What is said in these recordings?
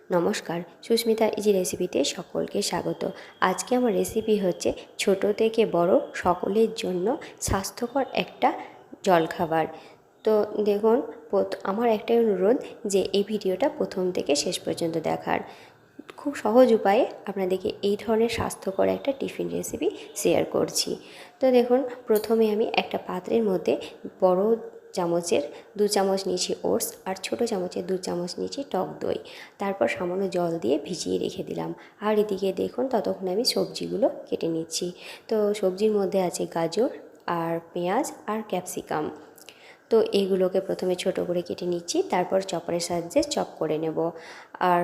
নমস্কার, সুস্মিতা ইজি রেসিপিতে সকলকে স্বাগত। আজকে আমার রেসিপি হচ্ছে ছোট থেকে বড় সকলের জন্য স্বাস্থ্যকর একটা জলখাবার। তো দেখুন, আমার একটাই অনুরোধ যে এই ভিডিওটা প্রথম থেকে শেষ পর্যন্ত দেখার। খুব সহজ উপায়ে আপনাদেরকে এই ধরনের স্বাস্থ্যকর একটা টিফিন রেসিপি শেয়ার করছি। তো দেখুন, প্রথমে আমি একটা পাত্রের মধ্যে বড় চামচের 2 চামচ নিয়েছি ওটস, আর ছোটো চামচের 2 চামচ নিয়েছি টক দই। তারপর সামান্য জল দিয়ে ভিজিয়ে রেখে দিলাম। আর এদিকে দেখুন, ততক্ষণে আমি সবজিগুলো কেটে নিচ্ছি। তো সবজির মধ্যে আছে গাজর আর পেঁয়াজ আর ক্যাপসিকাম। তো এইগুলোকে প্রথমে ছোট করে কেটে নিচ্ছি, তারপর চপারের সাহায্যে চপ করে নেব। আর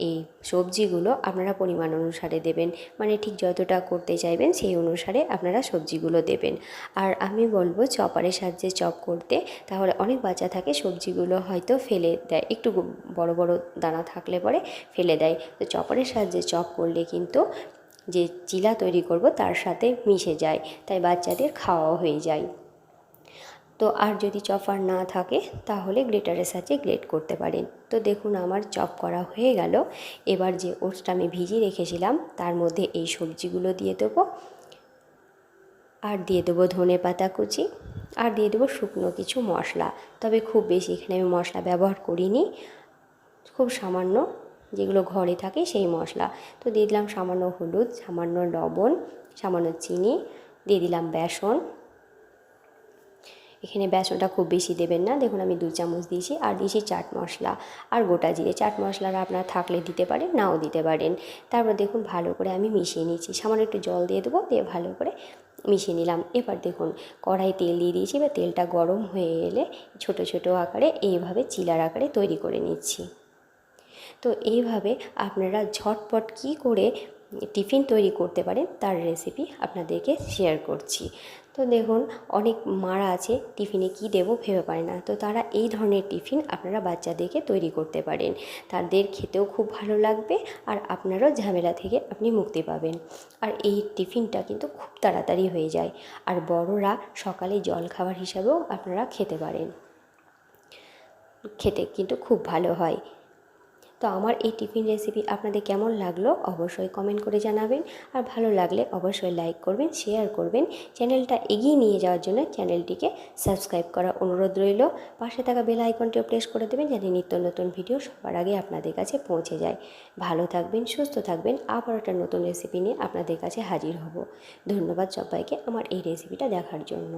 এই সবজিগুলো আপনারা পরিমাণ অনুসারে দেবেন, মানে ঠিক যতটা করতে চাইবেন সেই অনুসারে আপনারা সবজিগুলো দেবেন। আর আমি বলবো চপারের সাহায্যে চপ করতে, তাহলে অনেক বাচ্চা থাকে সবজিগুলো হয়তো ফেলে দেয়, একটু বড় বড় দানা থাকলে পরে ফেলে দেয়। তো চপারের সাহায্যে চপ করলে কিন্তু যে চিলা তৈরি করব তার সাথে মিশে যায়, তাই বাচ্চাদের খাওয়াও হয়ে যায়। তো আর যদি চপার না থাকে তাহলে গ্রেটারের সাহায্যে গ্রেট করতে পারেন। তো দেখুন, আমার চপ করা হয়ে গেল। এবার যে ওটসটা আমি ভিজিয়ে রেখেছিলাম তার মধ্যে এই সবজিগুলো দিয়ে দেবো, আর দিয়ে দেবো ধনেপাতা কুচি, আর দিয়ে দেবো শুকনো কিছু মশলা। তবে খুব বেশি এখানে আমি মশলা ব্যবহার করিনি, খুব সামান্য যেগুলো ঘরে থাকে সেই মশলা। তো দিয়ে দিলাম সামান্য হলুদ, সামান্য লবণ, সামান্য চিনি, দিয়ে দিলাম বেসন। এখানে বেসনটা খুব বেশি দেবেন না, দেখুন আমি 2 চামচ দিয়েছি। আর দিয়েছি চাট মশলা আর গোটা জিরে। চাট মশলাটা আপনারা থাকলে দিতে পারেন, নাও দিতে পারেন। তারপর দেখুন ভালো করে আমি মিশিয়ে নিচ্ছি, সামান্য একটু জল দিয়ে দেবো, দিয়ে ভালো করে মিশিয়ে নিলাম। এবার দেখুন কড়াই তেল দিয়ে দিয়েছি, বা তেলটা গরম হয়ে এলে ছোট ছোট আকারে এইভাবে চিলার আকারে তৈরি করে নিচ্ছি। তো এইভাবে আপনারা ঝটপট কী করে টিফিন তৈরি করতে পারেন তার রেসিপি আপনাদেরকে শেয়ার করছি। তো দেখুন, অনেক মারা আছে টিফিনে কি দেবো ভেবে পায় না, তো তারা এই ধরনের টিফিন আপনারা বাচ্চাদেরকে তৈরি করতে পারেন। তাদের খেতেও খুব ভালো লাগবে, আর আপনারও ঝামেলা থেকে আপনি মুক্তি পাবেন। আর এই টিফিনটা কিন্তু খুব তাড়াতাড়ি হয়ে যায়, আর বড়রা সকালে জলখাবার হিসাবেও আপনারা খেতে পারেন, খেতে কিন্তু খুব ভালো হয়। তো আমার এই টিফিন রেসিপি আপনাদের কেমন লাগলো অবশ্যই কমেন্ট করে জানাবেন, আর ভালো লাগলে অবশ্যই লাইক করবেন, শেয়ার করবেন। চ্যানেলটা এগিয়ে নিয়ে যাওয়ার জন্য চ্যানেলটিকে সাবস্ক্রাইব করার অনুরোধ রইল। পাশে থাকা বেল আইকনটিও প্রেস করে দেবেন, যাতে নিত্য নতুন ভিডিও সবার আগে আপনাদের কাছে পৌঁছে যায়। ভালো থাকবেন, সুস্থ থাকবেন। আবার একটা নতুন রেসিপি নিয়ে আপনাদের কাছে হাজির হব। ধন্যবাদ সবাইকে আমার এই রেসিপিটা দেখার জন্য।